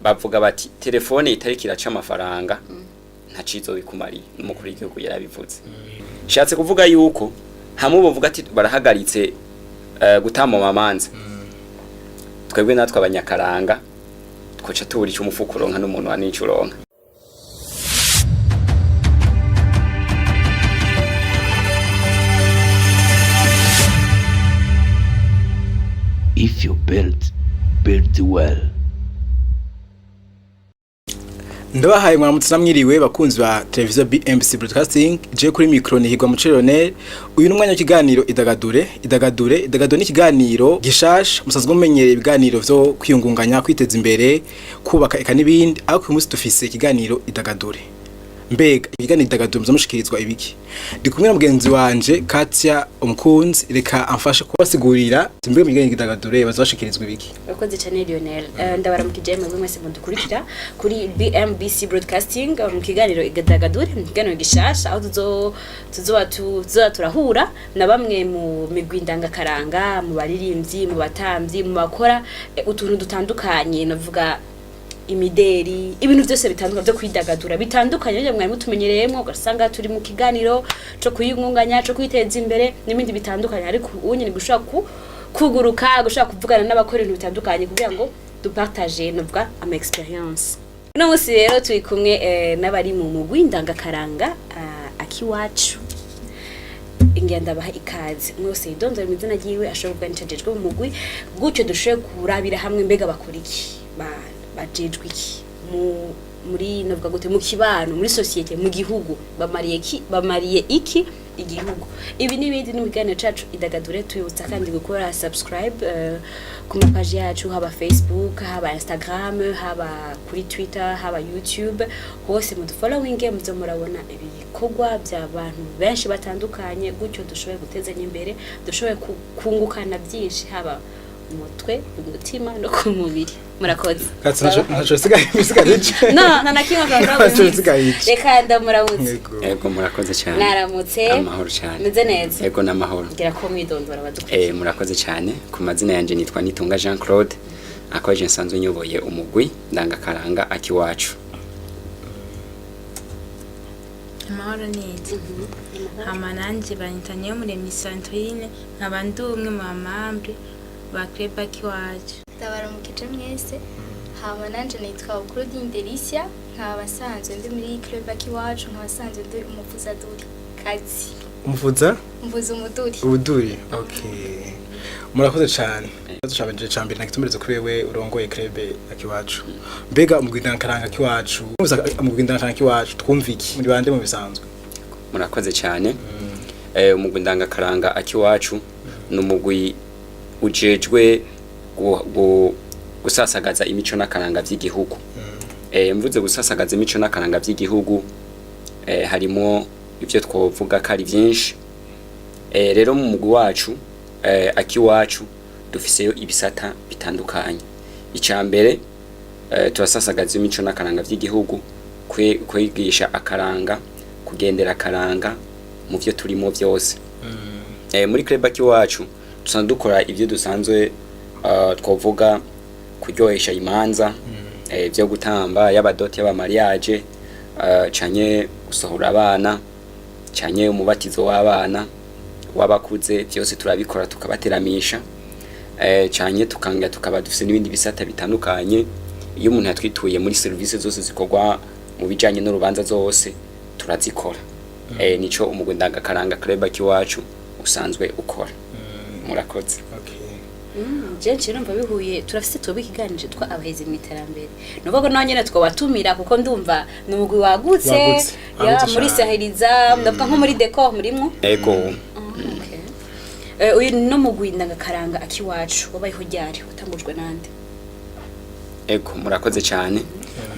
bavuga bati telefone itariki iraca amafaranga ntacizo bikumariye n'umukuru w'igihugu yarabivuze shatse kuvuga yuko hamwe bavuga ati barahagaritse gutamba manza twebwe natwe abanyakaranga twoca tubura icyo umufuko uronka n'umuntu wanico uronka. If you build well. Ndabahaye mwaramutse namwiriwe bakunzi ba televiziyo BMC Broadcasting je kuri micro ni higwa muceronel uyu numwanya w'ikiganiro idagadure ni ikiganiro gishasha musazwe mumenyereye ibiganiro vyo kwiyungunganya kwiteza imbere kubaka eka nibindi ariko uyu munsi dufise ikiganiro idagadure. Mbega ikiganiro idagadure muzamushikirizwa ibiki? Ndi kumwe na mugenzi wanje Katia umukunzi reka amfashe kubasigurira mbega ikiganiro idagadure bazashikirizwa ibiki. Bakoze cyane Lionel ndabaramukije mwebwe mwese mudukurikira kuri BMBC Broadcasting mu kiganiro idagadure ikiganiro gishasha aho tuzoba turahura na bamwe mu migwi ndangakaranga mu baririmbyi mu batamvyi mu bakora utuntu dutandukanye navuga imideri ibintu byose bitandukanye byo kwidagadura bitandukanye byo mwari mutumenyereyemo ugasanga turi mu kiganiro cyo kuyungunganya cyo kwiteza imbere n'ibindi bitandukanye ariko unyine gushaka kuguruka gushaka kuvugana n'abakora ibintu bitandukanye kugira ngo dupartage navuga ama experience. No musi rero turi kumwe n'abari mu mugwi ndangakaranga Akiwacu ingenda baha ikaze mwose idonzo imizina giwe ashobora kuganishajejwe mu mugwi gutyo dushoboye kurabira hamwe mbega bakora iki bajejwe iki muri navuga gute mu kibano muri societe mu gihugu bamariye iki igihugu ibi n'ibindi n'imiganiro cacu idagadure tuyibutsa kandi gukora subscribe ku mapage yacu haba Facebook haba Instagram haba kuri Twitter haba YouTube hose mu following muzo murabona ibikorwa by'abantu benshi batandukanye gutyo dushoboye gutezanya imbere dushoboye kungukana byinshi haba umutwe umutima no ku mubiri murakoze nacho sigaye na kimwe reka ndamuramutse yego murakoze cyane naramutse amahoro cyane meze neza yego namahoro ngira ko mwidondora badukuriye murakoze cyane ku mazina yanje nitwa Nitunga Jean Claude akoje nsanzwe nyoboye umugwi ndangakaranga Akiwacu. Amahoro neza amananje banyitanye muri Sandrine nk'abandi umwe mu membre ba club Akiwacu. Ndabaramukije mwese hama nanje nitwa Delicia nkabasanzwe ndi muri club Akiwacu nkabasanzwe ndi umuvuzaduri kazi umuvuza umuduri uduri. Okay, murakoze cyane dushabeje cyambere nakitumbereze kuri wewe urongoye club Akiwacu. Mbega umugwi ndangakaranga Akiwacu umugwi ndangakaranga Akiwacu twumva iki muri bande mu bisanzwe? Murakoze cyane umugwi ndangakaranga Akiwacu n'umugwi ujejwe gusasagaza imico n'akaranga by'igihugu. Mvuze gusasagaza imico n'akaranga by'igihugu harimo ivyo twovuga kari vyinshi. Rero mu mugwi wacu Akiwacu dufiseyo ibisata bitandukanye. Icambere turasasagaza imico n'akaranga by'igihugu kwigisha akaranga kugendera akaranga mu byo turimo byose. Muri club Akiwacu dusanzwe dukora ibyo dusanzwe twovuga kuryohesha imanza byo gutamba y'abadoti y'abamariage canye gusohora abana canye umubatizo w'abana wabakuze byose turabikora tukabateramisha canye tukaba dufise n'ibindi bisata bitandukanye. Iyo umuntu yatwituye muri service zose zikorwa mu bijanye n'urubanza zose turazikora. Nico umugwi ndangakaranga club Akiwacu usanzwe ukora. Murakoze. Jenshi numva bihuye turafise tobe kiganije twa abaheze mu iterambere nuvuga naho nyene twabatumira kuko ndumva numugwi wagutse ya muri sahiriza ndavuga nko muri decor murimwo ego. Uyu no mugwi ndangakaranga Akiwacu wabayeho ryari utangujwe nande? Ego murakoze cyane.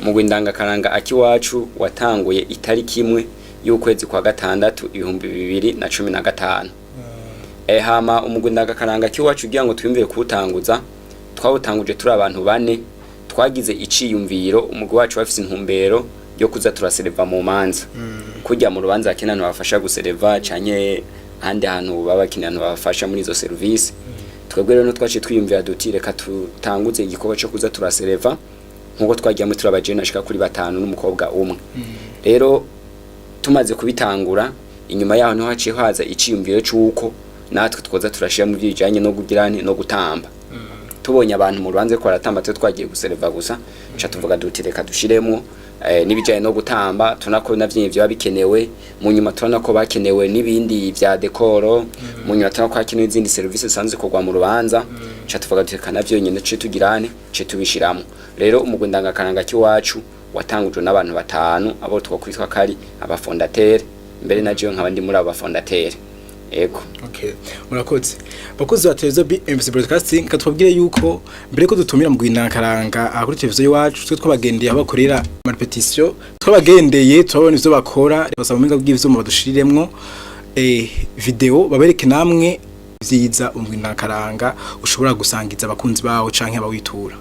Umugwi ndangakaranga Akiwacu watanguye itariki imwe y'ukwezi kwa gatandatu 2015. Hama umugwi ndangakaranga Akiwacu kugira ngo twimvire kuwutanguza twawutanguje turi abantu bane twagize iciyumviro umugwi wacu bafise intumbero yo kuza turasereva mu manza kujya mu rubanza akenano bafasha gusereva canye handi hantu baba kinano bafasha muri izo service. Twebwe rero twaciye twiyumvira duti reka tutanguze igikorwa cyo kuza turasereva nkuko twagiyemo turabajene ashika kuri 5 n'umukobwa umwe rero tumaze kubitangura inyuma yaho niho haciye haza iciyumviro cy'uko natwe twoza turashira mu bijanye no kugirane no gutamba tubonye abantu mu rubanze ko baratamba twagiye guserva gusa cha tuvuga duti reka dushiremwo nibijanye no gutamba tunako navyinyi byo bikenewe mu nyuma tunako bakenewe nibindi vya dekoro mu nyuma tunako hakenewe izindi service sanze kogwa mu rubanza cha tuvuga duti kanavyo nyene ce tugirane ce tubishiramo rero umugwi ndangakaranga Akiwacu watangujwe n'abantu 5 abo twokwitwa kari abafondateur mbere na jewe nkabandi muri aba fondateur ego okay murakoze bakozi ba televiziyo BMC broadcasting katubwire yuko mbere ko dutumira mu ndangakaranga kuri televiziyo yacu twe twabagendeye abakorera repetition twabagendeye turabona ivyo bakora basaba umenga bw'ivyuma badushiriremwo video babereke namwe vyiza mu ndangakaranga ushobora gusangiza abakunzi bawo canke abawitura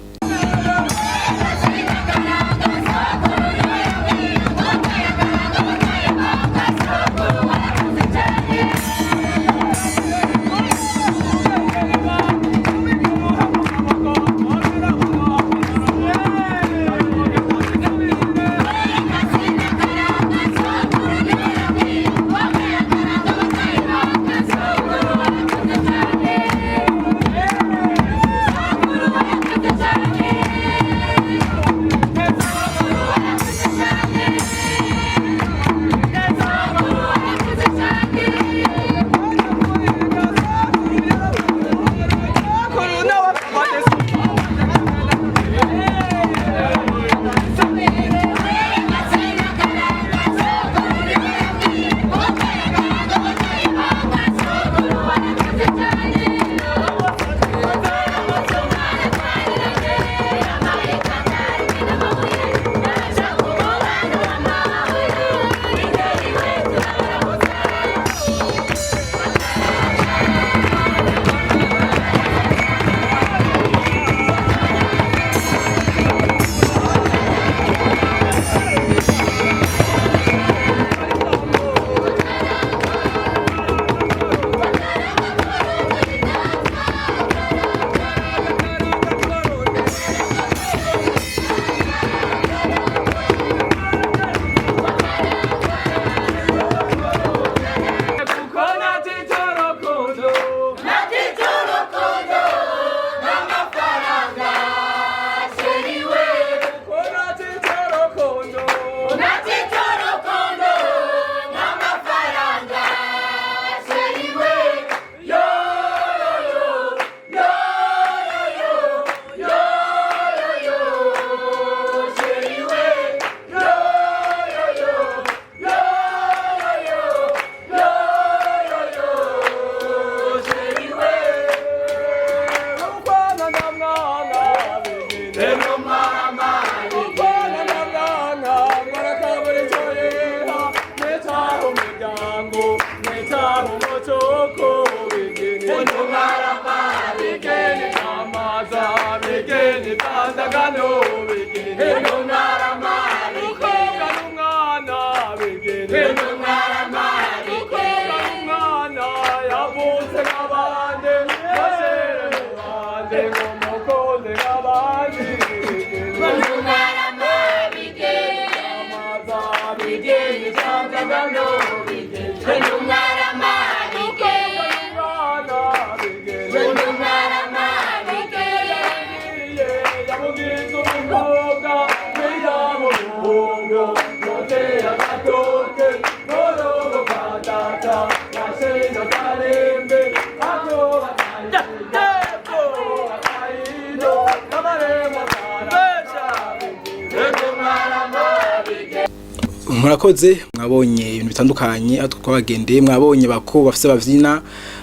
murakoze mwabonye ibintu bitandukanye aho twabagendeye mwabonye bako bafise bavyina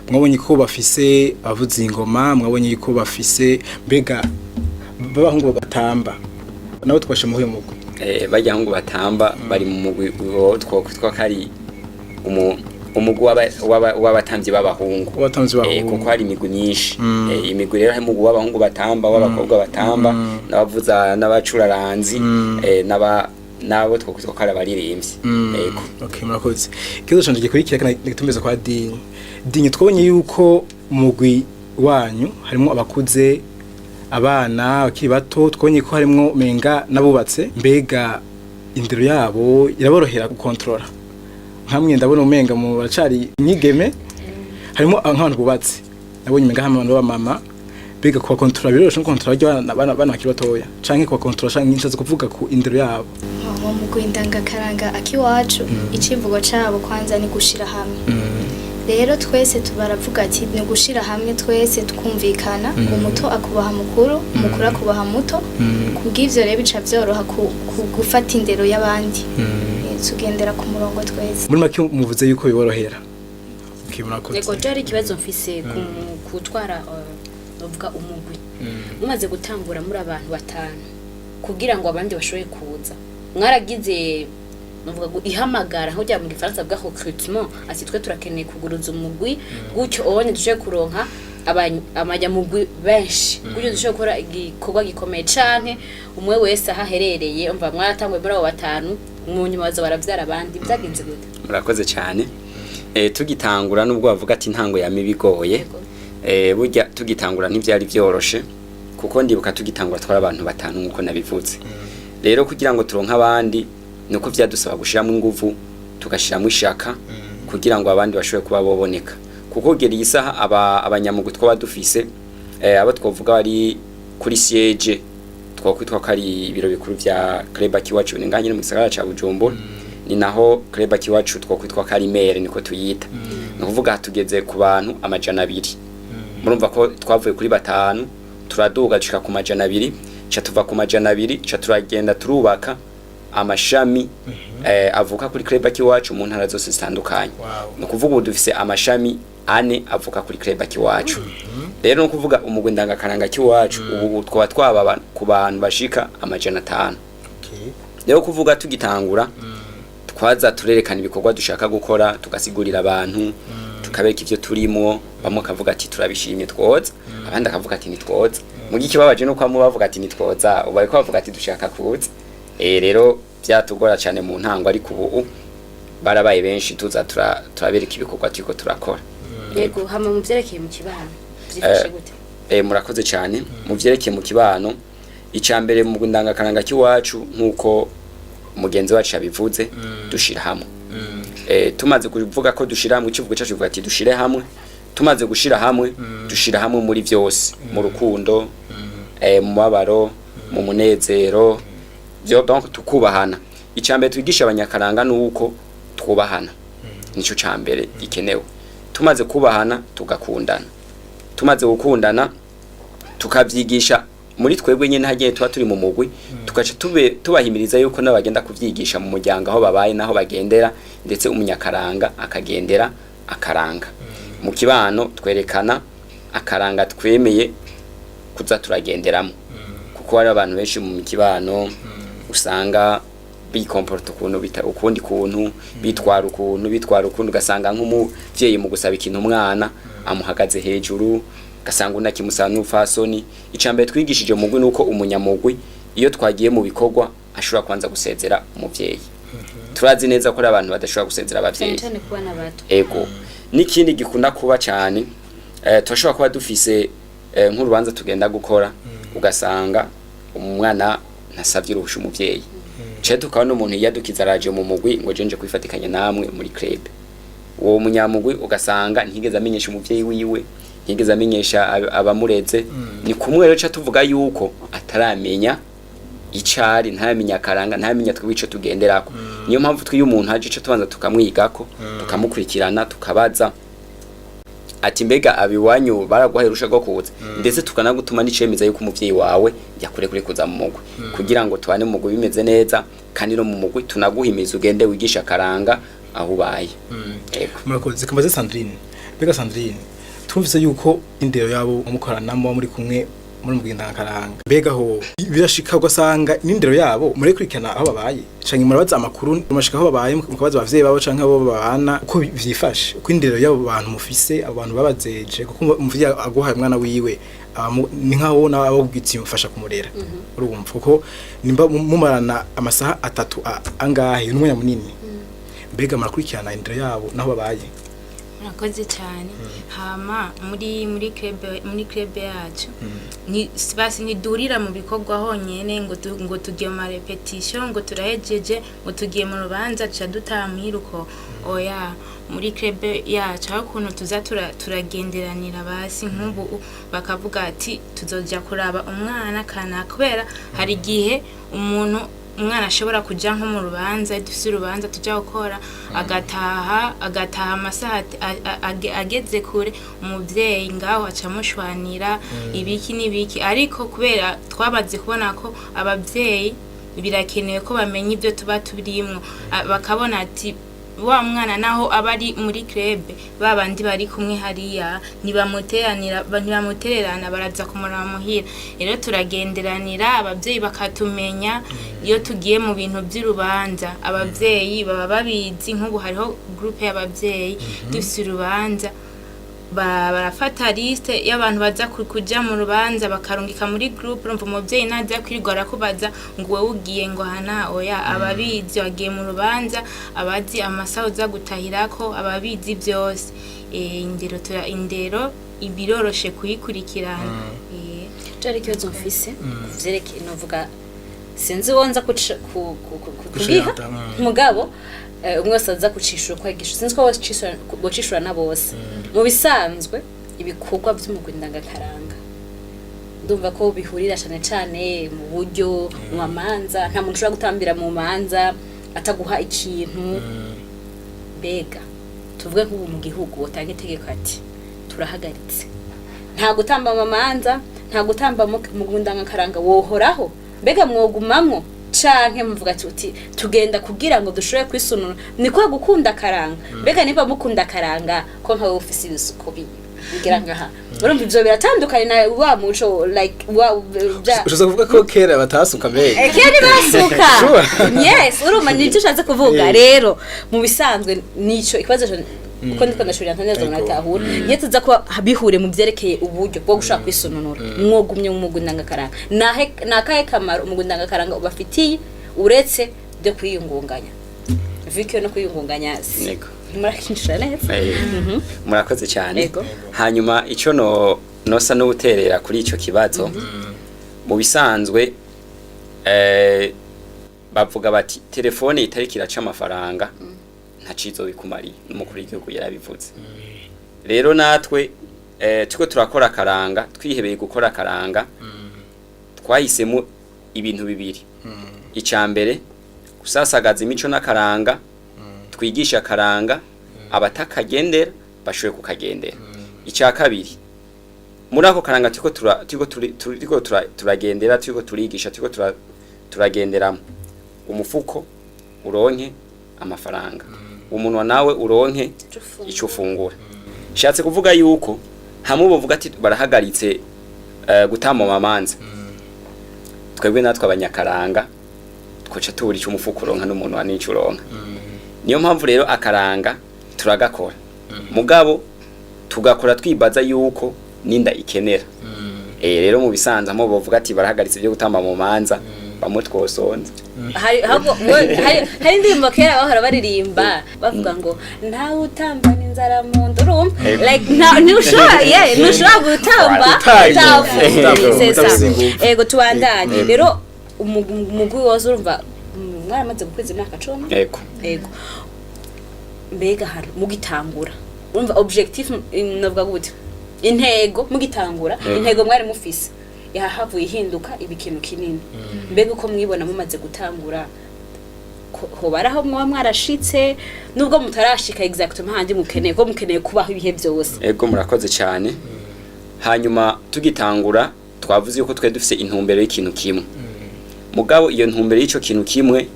mwabonye ko bafise avuza ingoma mwabonye ko bafise mbega babahungu batamba nabo twashe mu mugwi bajya ngo batamba bari mu mugwi twokwitwa kari umugwi w'abatamvyi b'abahungu kuko hari imigwi myinshi imigwi rero harimo w'abahungu batamba w'abakobwa batamba n'abavuza n'abacuraranzi nabo twokwitwa kari abaririmbyi yego okay murakoze kizo canje gikurikira kana gitumeza kwa dinye twabonye yuko umugwi wanyu harimo abakuze abana bakiri bato twonye ko harimo menga nabubatse mbega indero yabo iraborohera gukontrola nkamwe ndabona umenga mu baracari inyigeme harimo nk'abantu bubatse nabonye menga hamwe ba mama mbega kuba kontrola biroroshe kontrola abana bakiri batoya canke kuba kontrola canke nyinshi zo kuvuga ku indero yabo mu mugwi ndangakaranga Akiwacu icivugo cabo kwanza ni gushira hamwe rero twese tubaravuga ati ni gushira hamwe twese tukumvikana umuto akubaha mukuru mukuru akubaha muto kubw'ivyo rero bica vyoroha gufata indero y'abandi tugendera ku murongo twese muri make muvuze yuko biborohera yego jari ikibazo mfise kutwara novuga umugwi mumaze gutangura muri abantu batanu kugira ngo abandi bashoboye kuza mwaragize novuga ihamagara aho jya mu gifaransa bwa recrutement ati twe turakeneye kuguruza umugwi gutyo obone duje kuronka amajya mugwi benshi gutyo duje gukora igikorwa gikomeye canke umwe wese ahaherereye umva mwaratangwe muri abo batanu mu nyuma baza baravyara abandi byagenze gute murakoze cyane tugitangura nubwo bavuga ati ntango yamibigoye burya tugitangura ntivyari byoroshe kuko ndibuka tugitangura twara abantu batanu nkuko nabivuze rero kugira ngo turonka abandi nuko vyadusaba gushiramo inguvu tugashiramo ishaka kugira ngo abandi bashobore kuba boboneka kuko geri isaha abanyamugwi twaba dufise abo twovuga bari kuri siege twakwitwa kari ibiro bikuru vya Club Akiwacu nganye mu gisagara ca Bujumbura ni naho Club Akiwacu twakwitwa kari maire niko tuyita no kuvuga tugeze ku bantu amajana 2 murumva ko twavuye kuri batanu turaduga cika ku majana 2 cha tuva ku majana 2 cha turagenda turubaka amashami avuka kuri Club Akiwacu mu ntara zose zitandukanye no kuvuga ubu dufise amashami 4 avuka kuri Club Akiwacu rero no kuvuga umugwi ndangakaranga Akiwacu ubu twaba ku bantu bashika amajana 5 rero kuvuga tugitangura twaza turerekana ibikorwa dushaka gukora tugasigurira abantu tukabereka ivyo turimo bamwe kavuga ati turabishimye twoza abandi akavuga ati nitwoza mu gikibabaje no kwa mu bavuga ati nitwoza ubaye ko bavuga ati dushaka kuza rero byatugora cyane mu ntango ariko ubu barabaye benshi tuza turabereka ibikorwa turiko turakora yego hama mu vyerekeye mu kibano byifashe gute murakoze cyane mu vyerekeye mu kibano icambere mu ndangakaranga Akiwacu nkuko mugenzi wacu yabivuze dushira hamwe tumaze kuvuga ko dushira hamwe ikivugo cyacu kivuga ati dushire hamwe tumaze gushira hamwe dushira hamwe muri byose mu rukundo mu mabaro mu munezero byo donc tukubahana icambere twigisha abanyakaranga nuko twubahana nico cambere gikenewe tumaze kubahana tugakundana tumaze gukundana tukavyigisha muri twebwe nyene hagiye tuba turi mu mugwi tugaca tubahimiriza yuko nabagenda kuvyigisha mu muryango aho babaye naho bagendera ndetse umunyakaranga akagendera akaranga mu kibano twerekana akaranga twemeye kuza turagenderamo kuko hari abantu benshi mu kibano usanga bikomporta ukundi kuntu bitwara ukuntu ugasanga nk'umuvyeyi mu gusaba ikintu umwana amuhagaze hejuru gasanga unakimusana n'ufasoni icambere twigishije mugwi nuko umunyamugwi iyo twagiye mu bikorwa ashobora kwanza gusezera umuvyeyi turazi neza ko abantu badashobora gusezera abavyeyi ego n'ikindi gikunda kuba cyane turashobora kuba dufise nk'urubanza tugenda gukora ugasanga umwana ntasavye uruhusha umuvyeyi tukabona umuntu yadukiza araje mu mugwi ngo jenje kwifatikanya namwe muri club uwo munyamugwi ugasanga ntigeze amenyesha umuvyeyi wiwe ntigeze amenyesha abamureze ni kumwe rero tuvuga yuko ataramenya icari ntamenya karanga ntamenya twico tugenderako niyo mpamvu twiyo umuntu haje ico tubanza tukamwigako tukamukurikirana tukabaza ati mbega abiwanyu baraguhaherusha go kuza ndetse tukanagutuma n'icemeza yuko umuvyeyi wawe yakure kuza mu mugwi kugira ngo tubane mu mugwi bimeze neza kandi no mu mugwi tunaguhimiza ugende wigisha karanga aho ubaye yego murakoze kamaze Sandrine mbega Sandrine tumvise yuko indero yabo umukoranamo muri kumwe muri ndangakaranga mbega ho birashika ugasanga n'indero yabo muri kurikana aho babaye canke murabaza amakuru murashika aho babaye mukabaza abavyeyi babo canke abo babana uko vyifashe uko indero yabo bantu mufise abantu babazeje kuko umuvyeyi aguhaye umwana wiwe ni nkaho nabo bwitsi mufasha kumurera urumva kuko nimba mumarana amasaha 3 angahe n'umwanya munini mbega murakurikirana indero yabo naho babaye murakoze cyane hama muri club yacu ni basi ntidurira mu bikorwa honyene ngo tugiye mu repetition ngo turahejeje ngo tugiye mu rubanza ca dutamuhiruko oya muri club yacu aho kuntu tuza turagenderanira basi nk'ubu bakavuga ati tuzoja kuraba umwana kana kubera hari gihe umwana ashobora kuja nko mu rubanza dufise urubanza tuja gukora agataha amasaha ageze kure umuvyeyi ngaho acamushwanira ibiki n'ibiki ariko kubera twabaze kubona ko abavyeyi birakenewe ko bamenya ibyo tuba turimwo bakabona ati wa mwana naho abari muri club babandi bari kumwe hariya ntibamutererana baraza kumuraba muhira rero turagenderanira abavyeyi bakatumenya iyo tugiye mu bintu by'urubanza abavyeyi baba babizi nk'ubu hariho groupe y'abavyeyi dufise urubanza barafata liste y'abantu baza kuja mu rubanza bakarungika muri groupe urumva umuvyeyi naza kwirwa arakubaza ngo wewe ugiye ngo hana oya ababizi wagiye mu rubanza abazi amasaha uza gutahirako ababizi byose indero ibiroroshe kuyikurikirana Jari kibazo mfise kuvyerekeye novuga sinzi wonza kubiha mugabo umwese aza kucishura kwagisha sinzi ko bocishura na bose mu bisanzwe ibikorwa by'umugwi ndangakaranga ndumva ko bihurira cyane mu buryo mu manza nta muntu ushobora gutambira mu manza ataguha ikintu bega tuvuge nk'ubu mu gihugu utanga itegeko ati turahagaritse nta gutamba mu manza nta gutamba mu ndangakaranga wohoraho mbega mwogumamwo canke muvuga ati tugenda kugira ngo dushobore kwisunura niko gukunda karanga mbega niba mukunda karanga ko nka ofisi ibisuko bigira ngaha urumva ivyo biratandukanye na wa muco like ushaka kuvuga ko kera batasuka mbega kera basuka yes urumva nicyo ushatse kuvuga rero mu bisanzwe nico ikibazo uko ndiko ndashobora ntaneza natahura iyo tuza ko bihure mu byerekeye uburyo bwo gushaka kwisununura mwogumye mu ndangakaranga nakahe kamaro mu ndangakaranga ubafitiye uretse byo kwiyungunganya vikyo no kwiyungunganya nego murakinshira neza murakoze cyane hanyuma ico nosa no guterera kuri ico kibazo mu bisanzwe bavuga bati telefone itari kiraca amafaranga ntacizo bikumari n'umukuru w'igihugu yarabivuze rero natwe tuko turakora karanga twihebeye gukora karanga twahisemo ibintu bibiri icambere gusasagaza imico n'akaranga twigisha karanga abatakagendera bashoye kukagendera icya kabiri muri ako karanga tuko turagendera tuko turigisha tuko turagenderamo umufuko uronke amafaranga umuntu nawe uronke icyo ufungura shatse kuvuga yuko hamwe bavuga ati barahagaritse gutamba amamanza twebwe natwe abanyakaranga twoca tubura icyo umufuko uronka n'umuntu wa n'icyo uronka niyo mpamvu rero akaranga turagakora mugabo tugakora twibaza yuko ninda ikenera rero mu bisanza mo bavuga ati barahagaritse byo gutamba mu manza bamutwosonze hari indirimbo kera bahora baririmba bavuga ngo nta utamba n'inzara mu ndurum like ntushobora gutamba ego tubandanye rero umugwi wose urumva mwaramaze gukweza imyaka 10 ego mbega hari mugitangura urumva objectif navuga gute intego mugitangura intego mwari mufise yahavuye ihinduka ibikintu kinini mbega uko mwibona mumaze gutangura ho baraho mwa mwarashitse nubwo mutarashika exactement handi mukeneye ko mukeneye kubaho ibihe byose ego murakoze cyane hanyuma tugitangura twavuze yuko twe dufise intumbero y'ikintu kimwe mugabo iyo ntumbero y'ico kintu kimwe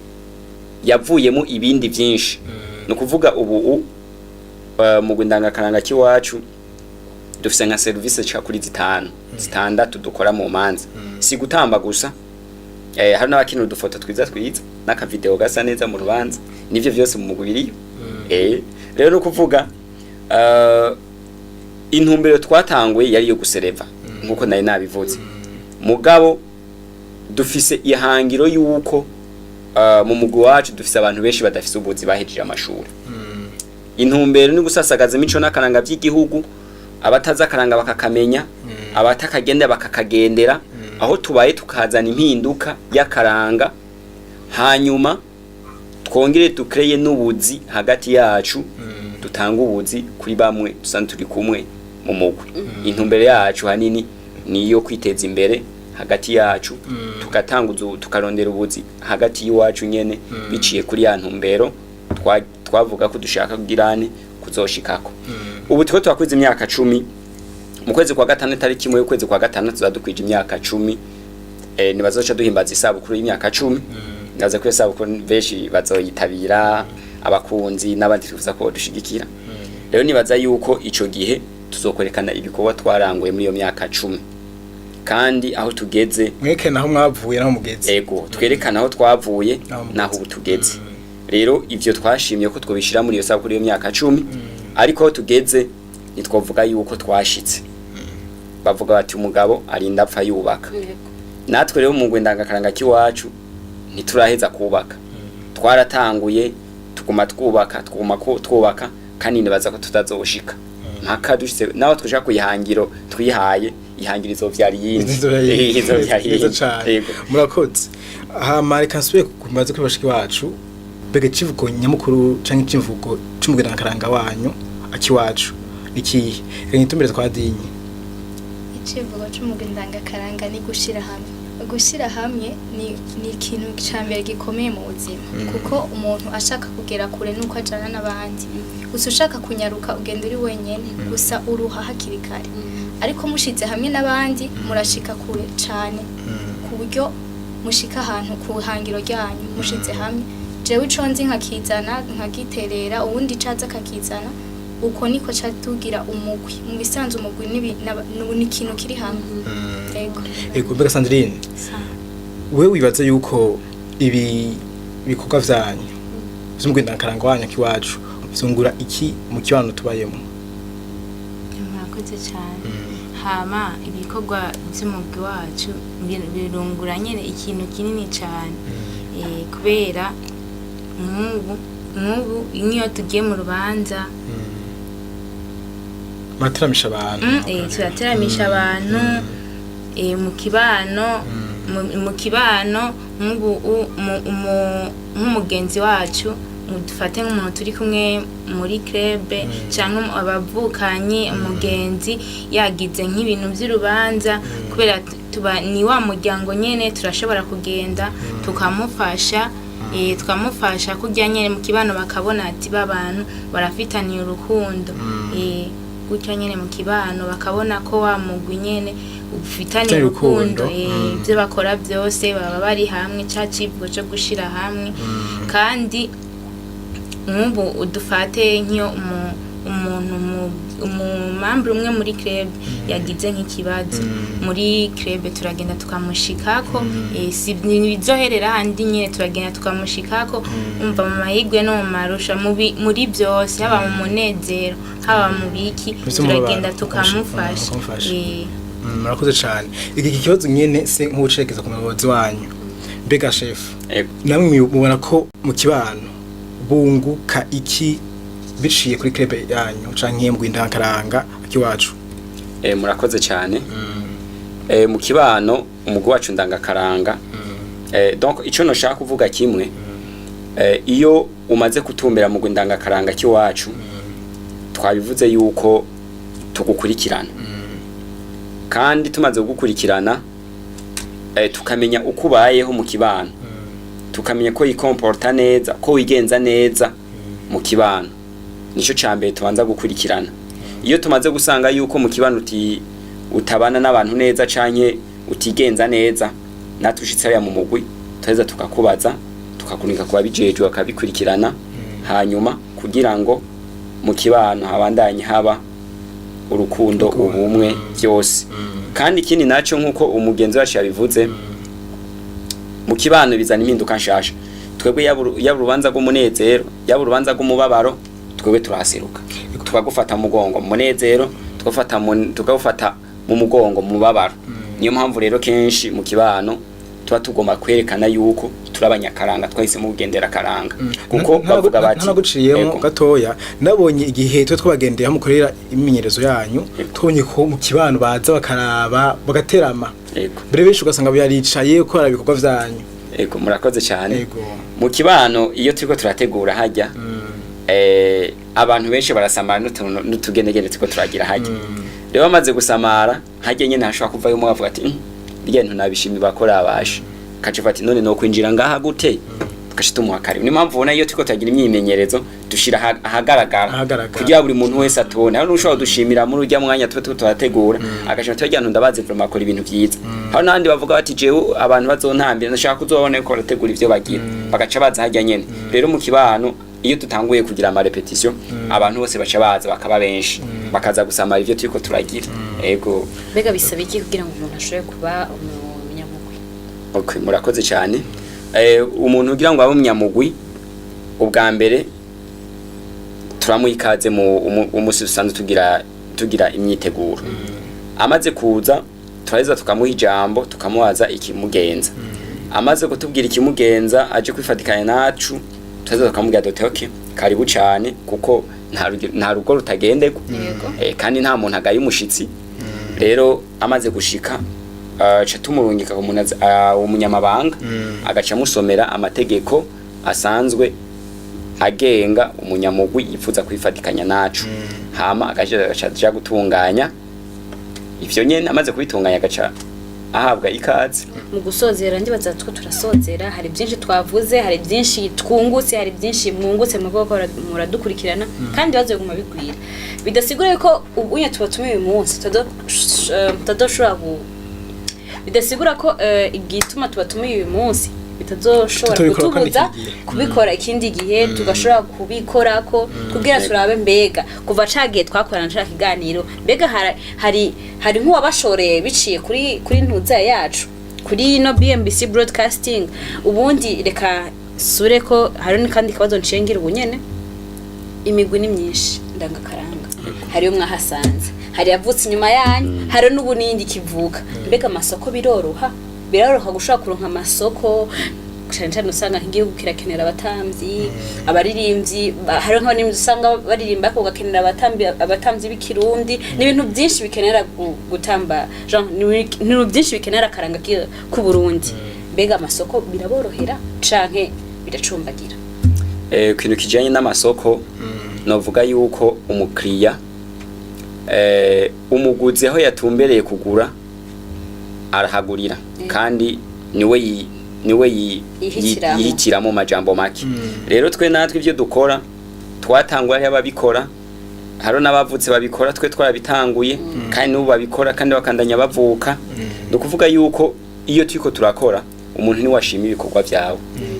yavuyemo ibindi byinshi no kuvuga ubu mu ndangakaranga Akiwacu dufise nka service cha kuri 6 dukora mu manza si gutamba gusa hari n'abakinira udufoto twiza n'aka video gasa neza mu rubanza nivyo byose mu mugwiri rero no kuvuga intumbero twatanguye yari yo gusereva nkuko nari nabivuze mugabo dufise ihangiro yuko mu mugwi wacu dufise abantu benshi badafise ubuzi bahejeje amashuri intumbero ni gusasagaza imico n'akaranga by'igihugu, abataza akaranga bakakamenya, abatakagenda bakakagendera, aho tubaye tukazana impinduka y'akaranga, hanyuma twongere dukreye n'ubuzi hagati yacu, dutanga ubuzi kuri bamwe dusanzwe turi kumwe mu mugwi. Intumbero yacu hanini niyo kwiteza imbere hagati yacu, tukarondera ubuzi hagati y'iwacu nyene, biciye kuri ya ntumbero twavuga ko dushaka kugirane kuzoshikako. Ubu twe twakuze imyaka 10 mu kwezi kwa gatanu tariki imwe y'ukwezi kwa gatanu tuzadukwije imyaka 10. Nibazoca duhimbaza isabukuru y'imyaka 10. Ndaza ko isabukuru benshi bazoyitabira, abakunzi n'abandi tuvuza ko dushigikira. Rero nibaza yuko ico gihe tuzokorekana ibikorwa twaranguye muri iyo myaka 10. Kandi aho tugeze mweke naho mwavuye naho mugeze. Ego twerekana aho twavuye naho ubu tugeze. Rero ivyo twashimye ko twobishira muri iyo sabukuru iyo myaka 10, ariko aho tugeze nitwovuga yuko twashitse. Bavuga bati umugabo arinda apfa yubaka. Natwe rero mu ndangakaranga Akiwacu ntituraheza kubaka. Twaratanguye tuguma twubaka kandi nibaza ko tutazoshika. Mpaka dushitse naho twashaka kuyihangiro twihaye ihangirizo vyari yindi. Izo vyari cyane. Murakoze. Mareka nsubire kumaze kwibashiki wacu. Bege kivugo nyamukuru canke kivugo cy'umugwi ndangakaranga wanyu Akiwacu iki nitumbere twadinye. Ikivugo cy'umugwi ndangakaranga ni gushira hamwe. Gushira hamwe ni ikintu cyambere gikomeye mu buzima, kuko umuntu ashaka kugera kure nuko ajana n'abandi. Gusa ushaka kunyaruka ugenda uri wenyene, gusa uruha hakiri kare. Ariko mushize hamwe n'abandi murashika kure cyane, ku buryo mushika ahantu ku hangiro ryanyu mushize hamwe. Jewe ico nzi nkakizana nkagiterera, ubundi caza kakizana, uko niko cyatugira umugwi. Mu bisanzwe umugwi ni ikintu kiri hamwe. Ego mbega Sandrine, wewe wibaza yuko ibi bikorwa vyanyu by'umugwi ndangakaranga wanyu Akiwacu byungura iki mu kibano tubayemo? Murakoze cyane. Hama ibikorwa by'umugwi wacu birungura nyene ikintu kinini cyane, kubera nk'ubu iyo tugiye mu rubanza materamisha abantu, turateramisha abantu mu kibano nk'umugenzi wacu, dufate nk'umuntu turi kumwe muri club cyangwa abavukanyi, umugenzi yagize nk'ibintu by'urubanza, kubera ni wa muryango nyene turashobora kugenda tukamufasha kujya nyene mu kibano, bakabona ati babantu barafitaniye urukundo. Gutyo nyene mu kibano bakabona ko wa mugwi nyene ufitaniye urukundo, ibyo bakora byose baba bari hamwe, cya kivugo cyo gushira hamwe. Kandi nk'ubu udufate nk'iyo umuntu umumambre umwe muri club yagize nk'ikibazo muri club, turagenda tukamushikako, si bizoherera handi nyene, turagenda tukamushikako, umva mu mahigwe no mu marusha, muri byose, haba mu munezero haba mu biki, turagenda tukamufasha. Murakoze cyane. Iki kibazo nyene se nk'ubucekeza ku muyobozi wanyu, mbega chef, namwe mubona ko mu kibano bunguka iki biciye kuri club yanyu canke mu ndangakaranga Akiwacu? Murakoze cyane. Mu kibano umugwi wacu ndangakaranga, donc ico no shaka kuvuga kimwe, iyo umaze kutumbera mu ndangakaranga Akiwacu, twabivuze yuko tugukurikirana. Kandi tumaze gukurikirana, tukamenya uko ubayeho mu kibano, tukamenya ko yikomporta neza, ko wigenza neza mu kibano. Nico cyambere tubanza gukurikirana. Iyo tumaze gusanga yuko mu kibano utabana n'abantu neza canke utigenza neza, natushitse ya mu mugwi tuheza tukakubaza, tukakunika kwa bijejwe akabikurikirana, hanyuma kugira ngo mu kibano habandanye haba urukundo, ubumwe byose. Kandi ikindi naco nkuko umugenzi wacu yabivuze, mu kibano bizana impinduka nshasha. Twebwe yaba urubanza rw'umunezero, yaba urubanza rw'umubabaro, twebwe turaseruka tukagufata mu mugongo mu munezero, tukagufata mu mugongo mu mubabaro. Niyo mpamvu rero kenshi mu kibano tuba tugomba kwerekana yuko abanyakaranga twahisemo kugendera karanga kuko bavuga bati ntanaguciriyemo gatoya nabonye igihe twe twabagendera mukorera imimenyerezo yanyu twonye ko mu kibano baza bakaraba bagaterama mbere benshi ugasanga byaricaye ko arabikorwa vyanyu ego murakoze cyane mu kibano iyo turiko turategura hajya abantu benshi barasamara n'utugenegene turiko turagira hajya rero bamaze gusamara hajya nyene hashobora kuvayo mu bavuga ati ibintu nabishimye bakora abasha kaje fati none no kwinjira ngaha gute tukashita umuhakari ni mpamvu ubona iyo turiko turagira imyimenyerezo dushira ahagaragara kugira buri muntu wese atubone hano ushobora dushimira muri urya mwanya twe turategura agashaka tujya ndabaze vraiment akora ibintu byiza hano nandi bavuga bati jewe abantu bazontambira ndashaka kuzobone ko barategura ivyo bagira bagaca baza hajya nyene rero mu kibano iyo tutanguye kugira ama repetition abantu bose baca baza bakaba benshi bakaza gusamara ivyo turiko turagira ego mbega bisaba iki kugira ngo umuntu ashobore kuba umunyamugwi okay murakoze cyane umuntu ugira ngo abe umunyamugwi ubwa mbere turamuikaze mu umusi usanzwe tugira imyiteguro amaze kuza turaheza tukamuha ijambo tukamubaza ikimugenza amaze kutubwira ikimugenza aje kwifatikanya nacu tuza tukamubwira dote okay karibu cyane kuko nta rugo rutagendeko kandi nta muntu agaye umushitsi rero amaze gushika cha tumurungika umunyamabanga agaca musomera amategeko asanzwe agenga umunyamugwi yifuza kwifatikanya nacu hama agaca gutunganya ivyo nyene amaze kubitunganya agaca ahabwa ikaze mu gusozera ndibaza two turasozera hari byinshi twavuze hari byinshi twungutse hari byinshi mwungutse mu bwoko muradukurikirana kandi bazoguma bigwira bidasigura ko ubunye tubatumiye uyu munsi tadoshobora bidasigura ko igituma tubatumiye uyu munsi bitazoshobora kutubuza kubikora ikindi gihe tugashobora kubikora ko kugira turabe mbega kuva cagiye twakorana nshaka kiganiro mbega hari nk'uwabashoreye biciye kuri ntuza yacu kuri no BMBC broadcasting ubundi reka sure ko hari kandi kabazo nshengira ubunyene imigwi ni myinshi ndangakaranga hari umwe hasanze hari yavutse inyuma yanyu hari n'ubunindi kivuka mbega amasoko biroroha gushaka kuronka amasoko cyane usanga nk'igihugu kirakenera abatamvyi abaririmbyi hari nk'abandi usanga baririmba ko gakenera abatamvyi b'ikirundi n'ibintu byinshi bikenera gutamba n'ibintu byinshi bikenera karanga ku Burundi mbega amasoko biraborohera canke biracumbagira ikintu kijanye n'amasoko novuga yuko umukriya umuguzi aho yatumbereye kugura arahagurira kandi niwe yihitiramo majambo make rero twe natwe ivyo dukora twatangwa ari ababikora haro n'abavutse babikora twe twarabitanguye kandi n'ubu babikora kandi bakandanya bavuka no kuvuga yuko iyo turiko turakora umuntu ni washimira ibikorwa byawe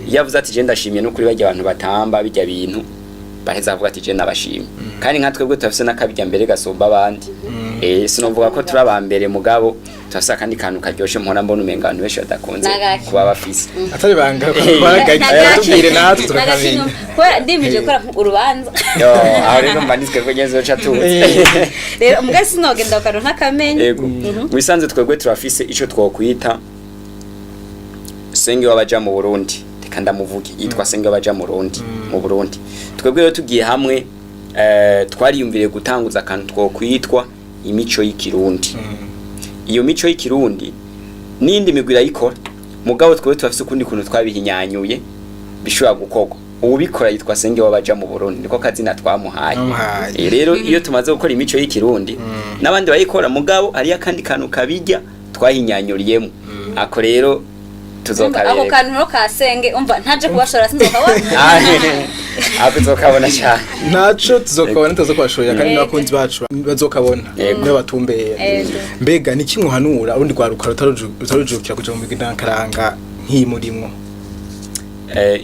yavuze ati je ndashimye no kuri bajya abantu batamba bijya bintu baheza avuga ati je nabashimye kandi nka twebwe tafise nakabijya mbere gasomba abandi sinovuga ko turi abambere mugabo tafisa kandi kantu karyoshe mpora mbona umenga abantu benshi badakunze kuba bafise atari banga tubwire natwe turakamenya ndimije gukora urubanza aho rero mbanditswe ko nyezo cha tuzi rero mbwa sinogenda ukaronka kamenya wisanze twebwe turafise ico twokwita senge wabaja mu Burundi kanda muvugi yitwa senge wabaja mu Burundi twebwe rero tugiye hamwe twariyumvire gutanguza akantu twokwitwa imico y'ikirundi iyo mico y'ikirundi nindi migwira yikora mugabo twebwe turafise ukundi kuntu twabihinyanyuye bishobora gukorwa ubikora yitwa senge wabaja mu Burundi niko kazina twamuhaye rero iyo tumaze gukora imico y'ikirundi nabandi bayikora mugabo ari akandi kantu kabijya twahinyanyuriyemo ako rero tuzokareka ako kantu ro kasenge umva ntaje kubashora sinzokabona tuzokabona cyane naco tuzokabona tuzokwashorera kandi nabakunzi bacu bazokabona niyo batumbeye mbega ni kimwe hanura urundi rwaruka rutarujukira kuja mu migwi ndangakaranga nk'imurimo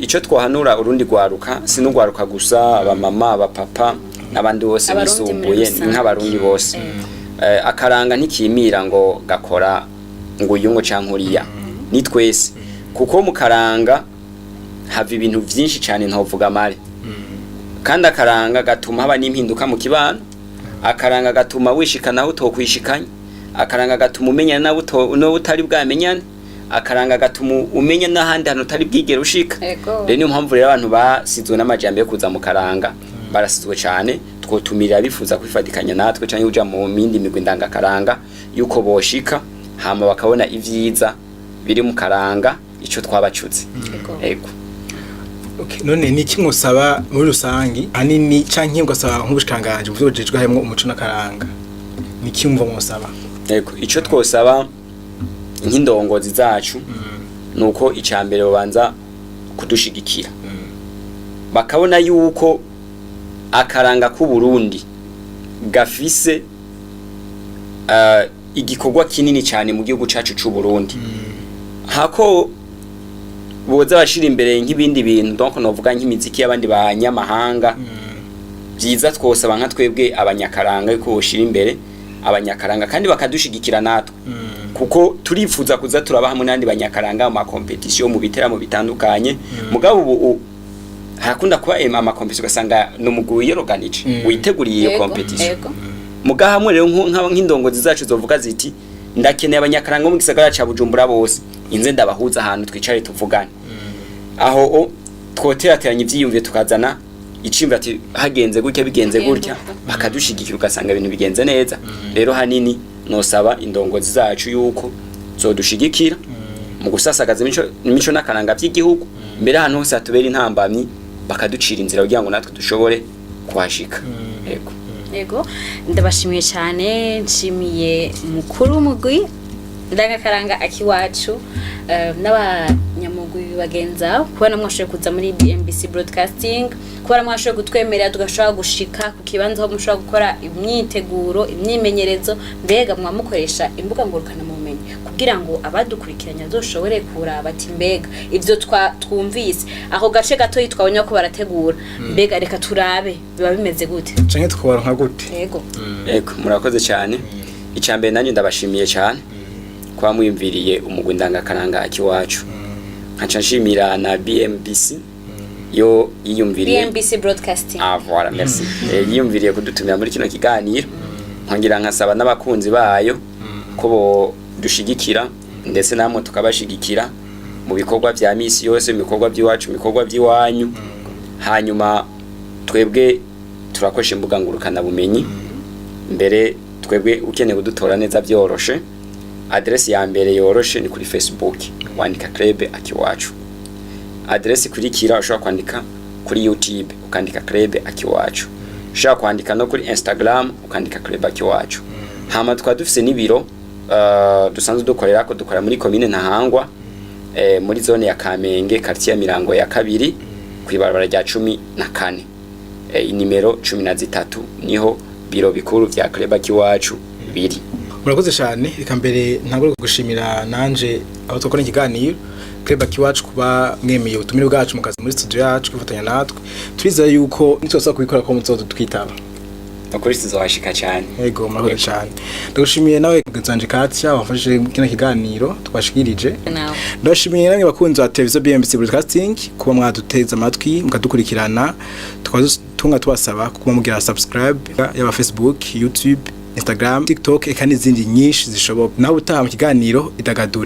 ico twahanura urundi rwaruka sinugwaruka gusa abamama abapapa n'abandi bose bisumbuye nk'abarundi bose akaranga ntikimira ngo gakora ngo yungo cankuriya ni twese kuko mu karanga hava ibintu byinshi cyane ntovuga mare kandi akaranga gatuma haba n'impinduka mu kibano akaranga gatuma wishikana aho utokwishikanya akaranga gatuma umenyana no utari bwamenyane akaranga gatuma umenya n'ahandi hantu utari bwigere ushika. Ego. Rero niyo mpamvu rero abantu basizwe n'amajambo yo kuza mu karanga barasizwe cyane, twotumirira bifuza kwifatikanya natwe canke uja mu mindi migwi ndangakaranga yuko boshika hama bakabona ivyiza biri mu karanga ico twabacuze. Ego. Okay, none ni iki musaba muri rusangi anini canke ngasaba nk'ubushikanganje buvujejwe harimo umuco n'akaranga ni iki mva musaba? Ego, ico twosaba nk'indongozi zacu nuko icambere babanza kudushigikira bakabona yuko akaranga ku Burundi gafise igikorwa kinini cyane mu gihugu cacu c'u Burundi. Hako boza bashira imbere nk'ibindi bintu, donc novuga nk'imiziki y'abandi banyamahanga byiza twosaba nka twebwe abanyakaranga yuko boshira imbere abanyakaranga kandi bakadushigikira natwe kuko turifuza kuza turaba hamwe n'andi banyakaranga mu competition mu biteramo bitandukanye. Mugabo ubu hakunda kuba ama competition ugasanga no Umugwi yoroganije witeguriye iyo competition. Muga hamwe rero nk'indongozi zacu zovuga ziti ndakeneye abanyakaranga mu gisagara ca Bujumbura bose inze ndabahuza ahantu twicare tuvugane. Aho twoterateranya ivyiyumvye tukazana icimba ati hagenze gutya bigenze gutya bakadushigikira ugasanga ibintu bigenze neza. Rero hanini nosaba indongozi zacu yuko zodushigikira mu gusasagaza imico n'akaranga by'igihugu mbere ahantu hose atubera intambamyi bakaducira inzira kugira ngo natwe dushobore kuhashika. Yego. Yego, ndabashimiye cyane, nshimiye mukuru w'umugwi ndangakaranga Akiwacu n'abanyamugwi bagenza kubona mwashoboye kuza muri BMBC Broadcasting, kubona mwashoboye gutwemerera tugashobora gushika ku kibanza aho mushobora gukora imyiteguro, imyimenyerezo, mbega mwamukoresha imbuga ngurukana mumenyi kugira ngo abadukurikiranya zoshobore kuraba ati mbega ivyo twumvise aho gace gato yitwabonye ko barategura, mbega reka turabe biba bimeze gute canke tukubara nka gute. Yego. Yego, murakoze cyane. Icambere nanjye ndabashimiye cyane kwa mwimviriye umugwi ndangakaranga Akiwacu. Nkaca nshimira na BMBC yo yiyumviriye BMBC Broadcasting. Voilà, merci. Yiyumviriye kudutumira muri kino kiganiro. Nkongira nkasaba n'abakunzi bayo ko bo dushigikira ndetse namwe tukabashigikira mu bikorwa vya misi yose, mu bikorwa by'iwacu, mu bikorwa by'iwanyu. Hanyuma twebwe turakosha imbuga ngurukana bumenyi. Mbere twebwe ukeneye kudutora neza byoroshe. Adresi ya mbere yoroshe ni kuri Facebook, wandika Club Akiwacu. Adresi kurikira ushobora kwandika kuri YouTube ukandika Club Akiwacu. Ushobora kwandika no kuri Instagram ukandika Club Akiwacu. Hama dufise n'ibiro dusanzwe dukorera ko dukora muri commune Ntahangwa muri zone ya Kamenge, quartier ya Mirango ya kabiri kwibarabara rya 14. Inimero 13 niho biro bikuru vya Club Akiwacu biri. Murakoze cyane, reka mbere ntangure gushimira nanje aho tukora ikiganiro Club Akiwacu kuba mwemeye ubutumire bwacu mu kazi muri studio yacu kwifatanya natwe. Twizeye yuko nitwasa kubikora ko muzozo twitaba. Akuri tuzohashika cyane. Yego, murakoze cyane. Ndagushimiye nawe Genzanje Katya wafashije kino kiganiro twashikirije. Ndashimiye namwe bakunzi ba televiziyo BMBC Broadcasting kuba mwaduteza amatwi mukadukurikirana. Tunga tubasaba kuba mugira subscribe yaba Facebook, YouTube, Instagram, TikTok eka n'izindi nyinshi zishoboka. Nawe utaha mu kiganiro idagadure.